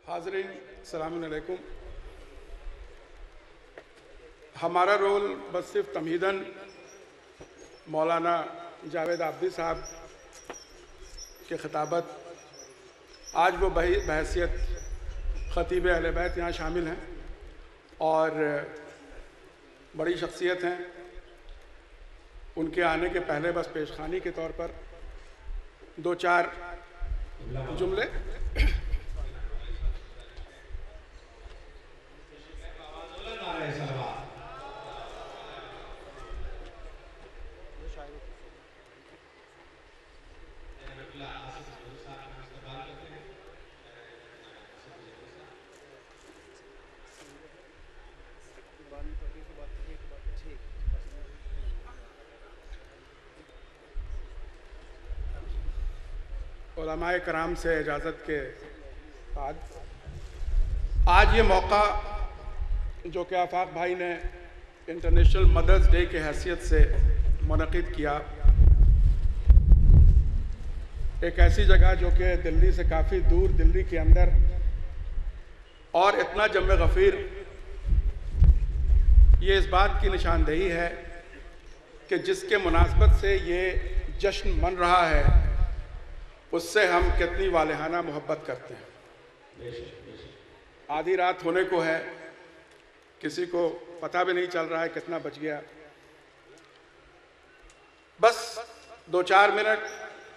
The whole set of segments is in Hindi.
हाज़रीन अस्सलामु अलैकुम। हमारा रोल बस सिर्फ तमहीदन मौलाना जावेद आब्दी साहब के खिताबत, आज वो बहैसियत ख़तीब अहले बैत यहाँ शामिल हैं और बड़ी शख्सियत हैं। उनके आने के पहले बस पेशखानी के तौर पर दो चार जुमले। उलमाए कराम से इजाज़त के बाद आज ये मौका जो कि आफाक भाई ने इंटरनेशनल मदर्स डे के हैसियत से मुनक़िद किया, एक ऐसी जगह जो कि दिल्ली से काफ़ी दूर, दिल्ली के अंदर, और इतना जम्मे गफ़ीर, ये इस बात की निशानदेही है कि जिसके मुनासबत से ये जश्न मन रहा है उससे हम कितनी वालिहाना मोहब्बत करते हैं। आधी रात होने को है, किसी को पता भी नहीं चल रहा है कितना बच गया। बस दो चार मिनट,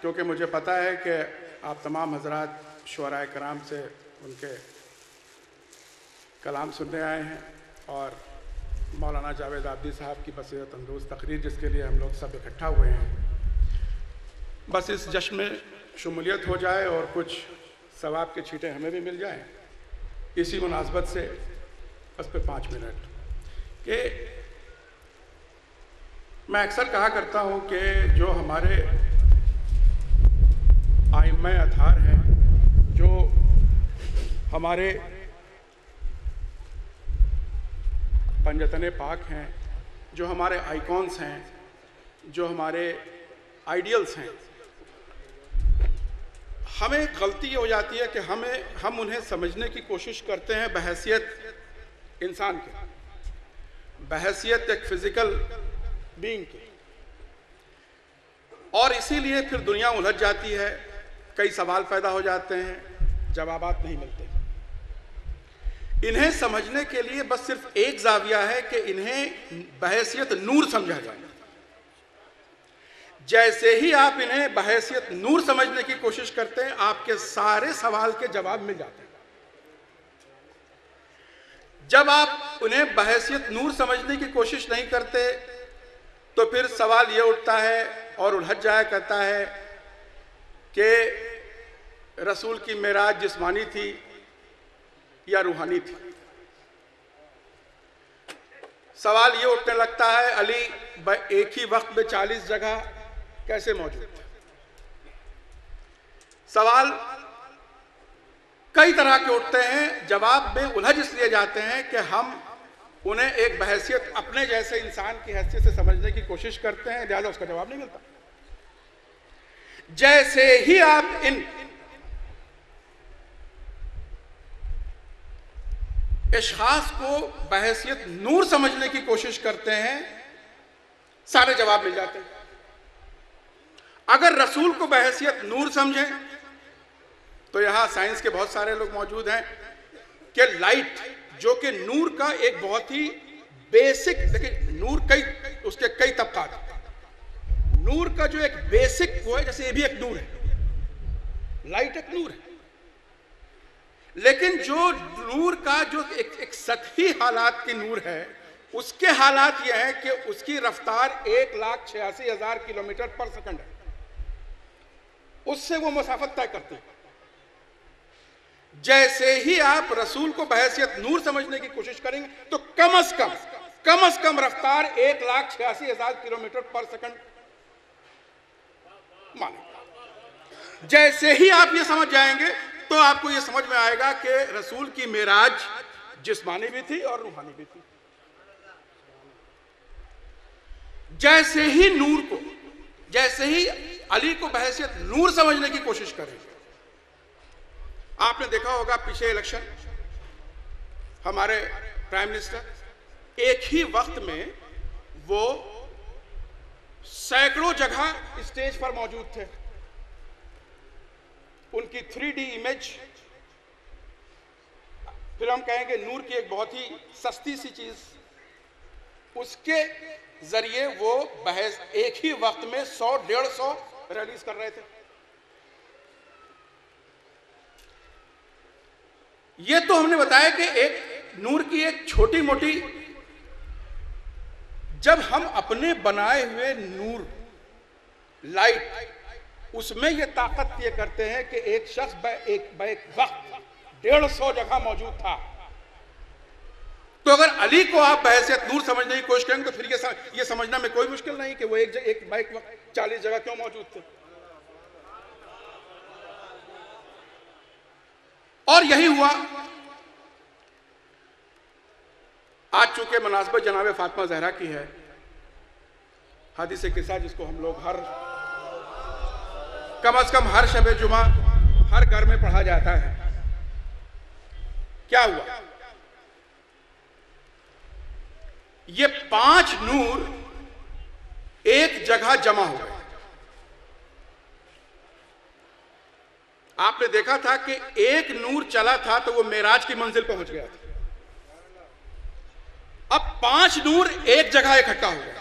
क्योंकि मुझे पता है कि आप तमाम हजरात शुअराए कराम से उनके कलाम सुनने आए हैं और मौलाना जावेद आब्दी साहब की बसीरत अंदोज़ तकरीर जिसके लिए हम लोग सब इकट्ठा हुए हैं, बस इस जश्न में शमूलियत हो जाए और कुछ सवाब के छींटे हमें भी मिल जाएं। इसी मुनासबत से बस पे 5 मिनट कि मैं अक्सर कहा करता हूँ कि जो हमारे आइम्मा अथार हैं, जो हमारे पंजतन पाक हैं, जो हमारे आइकॉन्स हैं, जो हमारे आइडियल्स हैं, हमें गलती हो जाती है कि हम उन्हें समझने की कोशिश करते हैं बहैसियत इंसान के, बहैसियत एक फिजिकल बीइंग के, और इसीलिए फिर दुनिया उलझ जाती है। कई सवाल पैदा हो जाते हैं, जवाबात नहीं मिलते। इन्हें समझने के लिए बस सिर्फ एक जाविया है कि इन्हें बहैसियत नूर समझा जाए। जैसे ही आप इन्हें बहैसियत नूर समझने की कोशिश करते हैं, आपके सारे सवाल के जवाब मिल जाते हैं। जब आप उन्हें बहैसियत नूर समझने की कोशिश नहीं करते तो फिर सवाल यह उठता है और उलझ जाया करता है कि रसूल की मेराज जिस्मानी थी या रूहानी थी। सवाल ये उठने लगता है, अली एक ही वक्त में 40 जगह कैसे मौजूद थे। सवाल कई तरह के उठते हैं, जवाब में उलझ इसलिए जाते हैं कि हम उन्हें एक बहैसियत अपने जैसे इंसान की हैसियत से समझने की कोशिश करते हैं, लिहाजा उसका जवाब नहीं मिलता। जैसे ही आप इन इश्खास को बहैसियत नूर समझने की कोशिश करते हैं, सारे जवाब मिल जाते हैं। अगर रसूल को बहैसियत नूर समझें तो यहां साइंस के बहुत सारे लोग मौजूद हैं कि लाइट, जो कि नूर का एक बहुत ही बेसिक, देखिए नूर उसके कई तबकात, नूर का जो एक बेसिक वो है, जैसे ये भी एक नूर है, लाइट एक नूर है, लेकिन जो नूर का जो एक सतही हालात की नूर है, उसके हालात यह है कि उसकी रफ्तार 1,86,000 किलोमीटर पर सेकंड है। उससे वो मसाफत तय करते हैं। जैसे ही आप रसूल को बहैसियत नूर समझने की कोशिश करेंगे तो कम से कम रफ्तार 1,86,000 किलोमीटर पर सेकंड माने। जैसे ही आप ये समझ जाएंगे तो आपको ये समझ में आएगा कि रसूल की मेराज जिस्मानी भी थी और रूहानी भी थी। जैसे ही अली को बहैसियत नूर समझने की कोशिश करेंगे, आपने देखा होगा पीछे इलेक्शन, हमारे प्राइम मिनिस्टर एक ही वक्त में वो सैकड़ों जगह स्टेज पर मौजूद थे। उनकी 3D इमेज, फिर हम कहेंगे नूर की एक बहुत ही सस्ती सी चीज, उसके जरिए वो बहस एक ही वक्त में 100-150 रिलीज कर रहे थे। ये तो हमने बताया कि एक नूर की एक छोटी मोटी, जब हम अपने बनाए हुए नूर लाइट उसमें ये ताकत ये करते हैं कि एक शख्स एक वक्त 150 जगह मौजूद था, तो अगर अली को आप बहैसियत नूर समझने की कोशिश करेंगे तो फिर ये समझना में कोई मुश्किल नहीं कि वो एक बाइक वक्त 40 जगह क्यों मौजूद थे। और यही हुआ। आज चूंकि मुनासबत जनाब फातिमा ज़हरा की है, हदीस किस्सा जिसको हम लोग कम से कम हर शब जुमा हर घर में पढ़ा जाता है। क्या हुआ? ये 5 नूर एक जगह जमा हो गए। आपने देखा था कि एक नूर चला था तो वो मेराज की मंजिल पहुंच गया था। अब 5 नूर एक जगह इकट्ठा हो गया।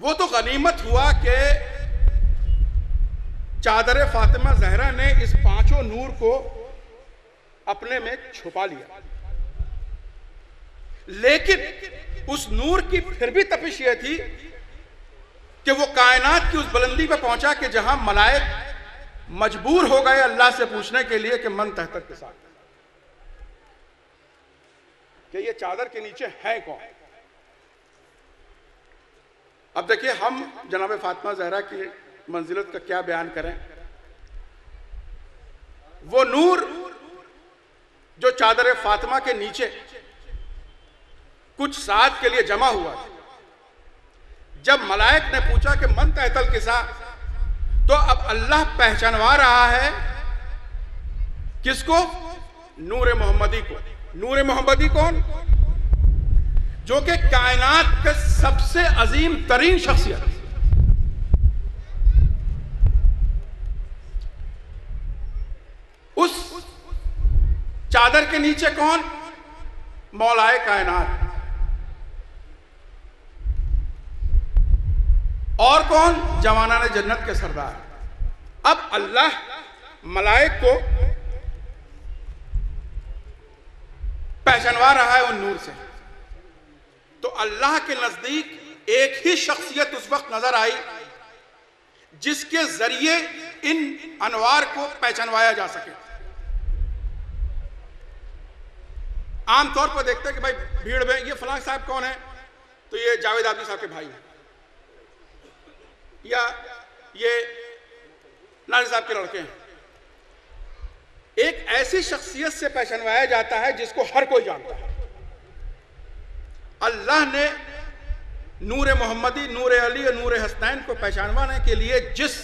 वो तो गनीमत हुआ कि चादर फातिमा ज़हरा ने इस 5 नूर को अपने में छुपा लिया, लेकिन उस नूर की फिर भी तपिश यह थी कि वो कायनात की उस बुलंदी पर पहुंचा कि जहां मलाइक मजबूर हो गए अल्लाह से पूछने के लिए कि मन तहत के साथ, कि ये चादर के नीचे है कौन। अब देखिए, हम जनाब फातिमा ज़हरा की मंजिलत का क्या बयान करें। वो नूर जो चादर फातिमा के नीचे कुछ साथ के लिए जमा हुआ था, जब मलाइक ने पूछा कि मन तहतल किसा, तो अब अल्लाह पहचानवा रहा है किसको? नूर मोहम्मदी को। नूर मोहम्मदी कौन? जो कि कायनात के सबसे अजीम तरीन शख्सियत। उस चादर के नीचे कौन? मौलाए कायनात। और कौन? जवानाने जन्नत के सरदार। अब अल्लाह मलाइक को पहचानवा रहा है उन नूर से, तो अल्लाह के नजदीक एक ही शख्सियत उस वक्त नजर आई जिसके जरिए इन अनवार को पहचानवाया जा सके। आमतौर पर देखते हैं कि भाई भीड़ में ये फलां साहब कौन है, तो ये जावेद आदमी साहब के भाई हैं, या ये नाज़िर साहब के लड़के हैं। एक ऐसी शख्सियत से पहचानवाया जाता है जिसको हर कोई जानता है। अल्लाह ने नूर मोहम्मदी, नूर अली और नूर हसनैन को पहचानवाने के लिए जिस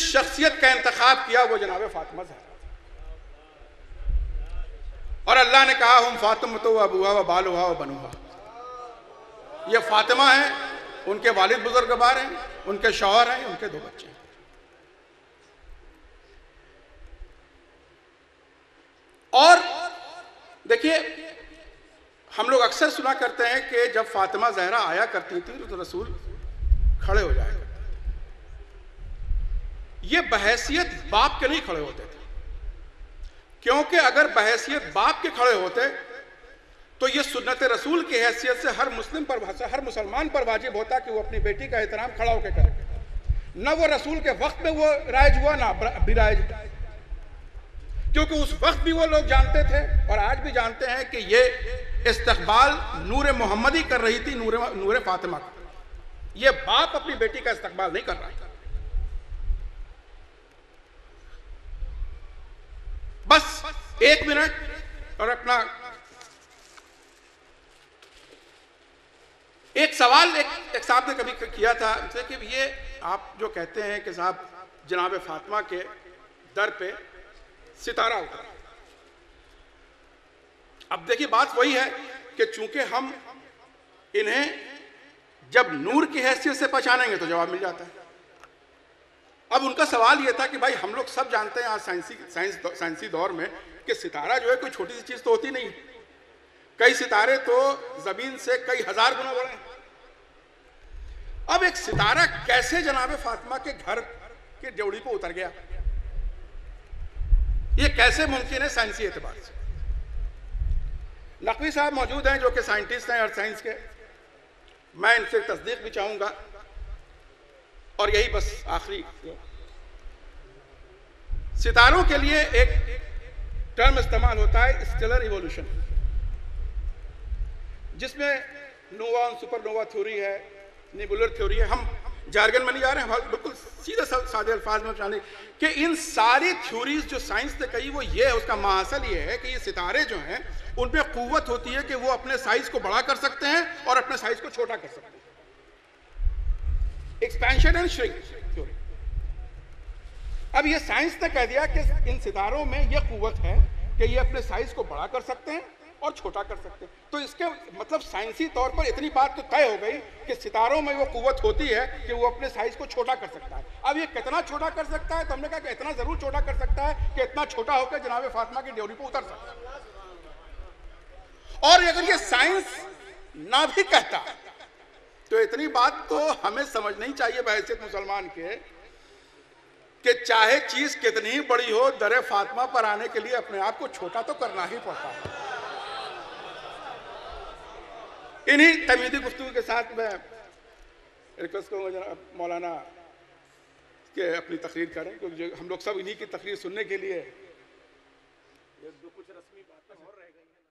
शख्सियत का इंतखाब किया वो जनाब फातिमा ज़हरा। और अल्लाह ने कहा, हम फातिमा तो अबूहा व बालुहा व बनुहा। ये फातिमा है, उनके वालिद बुजुर्गवार हैं, उनके शौहर हैं, उनके 2 बच्चे हैं। और देखिए, हम लोग अक्सर सुना करते हैं कि जब फातिमा ज़हरा आया करती थी तो रसूल खड़े हो जाया करते थे। ये बहैसियत बाप के नहीं खड़े होते थे, क्योंकि अगर बहैसियत बाप के खड़े होते तो ये सुन्नत रसूल की हैसियत से हर मुस्लिम पर, हर मुसलमान पर वाजिब होता कि वो अपनी बेटी का एहतराम खड़ा होकर करे। न वो रसूल के वक्त में वो राइज हुआ, ना अभी राइज, क्योंकि उस वक्त भी वो लोग जानते थे और आज भी जानते हैं कि ये इस्तकबाल नूर मोहम्मदी कर रही थी, नूर फातिमा का। ये बाप अपनी बेटी का इस्तकबाल नहीं कर रहा था। बस 1 मिनट और अपना एक सवाल एक साहब ने कभी किया था कि ये आप जो कहते हैं कि साहब जनाब फातिमा के दर पे सितारा उतरा। अब देखिए बात वही है कि चूंकि हम इन्हें जब नूर की हैसियत से पहचानेंगे तो जवाब मिल जाता है। अब उनका सवाल यह था कि भाई हम लोग सब जानते हैं आज साइंसी दौर में कि सितारा जो है कोई छोटी सी चीज तो होती नहीं। कई सितारे तो जमीन से कई हजार गुना बड़े हैं। अब एक सितारा कैसे जनाब फातिमा के घर के ड्योढ़ी पर उतर गया, यह कैसे मुमकिन है साइंसी एतबार से? नकवी साहब मौजूद हैं जो कि साइंटिस्ट हैं अर्थ साइंस के, मैं इनसे तस्दीक भी चाहूंगा। और यही बस आखिरी, सितारों के लिए एक टर्म इस्तेमाल होता है स्टेलर इवोल्यूशन, जिसमें नोवा और सुपरनोवा थ्योरी है, नेबुलर थ्योरी है। हम जार्गन में नहीं जा रहे हैं, हम बिल्कुल सीधे सादे अल्फाज में जाने कि इन सारी थ्योरीज जो साइंस ने कही वो ये है, उसका महाअसल ये है कि ये सितारे जो हैं उनमें कुव्वत होती है कि वो अपने साइज को बड़ा कर सकते हैं और अपने साइज को छोटा कर सकते हैं। Expansion and shrink theory. अब ये साइंस ने कह दिया कि इन सितारों में ये कुव्वत है कि ये अपने साइज को बड़ा कर सकते हैं और छोटा कर सकते हैं। तो इसके मतलब साइंसी तौर पर इतनी बात तो तय हो गई कि सितारों में वो कुव्वत होती है कि वो अपने साइज को छोटा कर सकता है। अब ये कितना छोटा कर सकता है? तो हमने कहा कि इतना जरूर छोटा कर सकता है कि इतना छोटा होकर जनाब फातिमा की ड्योढ़ी पर उतर सकता है। और अगर ये साइंस ना भी कहता तो इतनी बात तो हमें समझना ही चाहिए बहैसियत मुसलमान के कि चाहे चीज कितनी ही बड़ी हो, दरे फातिमा पर आने के लिए अपने आप को छोटा तो करना ही पड़ता है। इन्हीं तमीदी गुफ्तगू के साथ मैं रिक्वेस्ट करूंगा मौलाना के अपनी तकरीर करें, क्योंकि हम लोग सब इन्हीं की तकरीर सुनने के लिए, ये कुछ रस्मी बातें और रह गई हैं।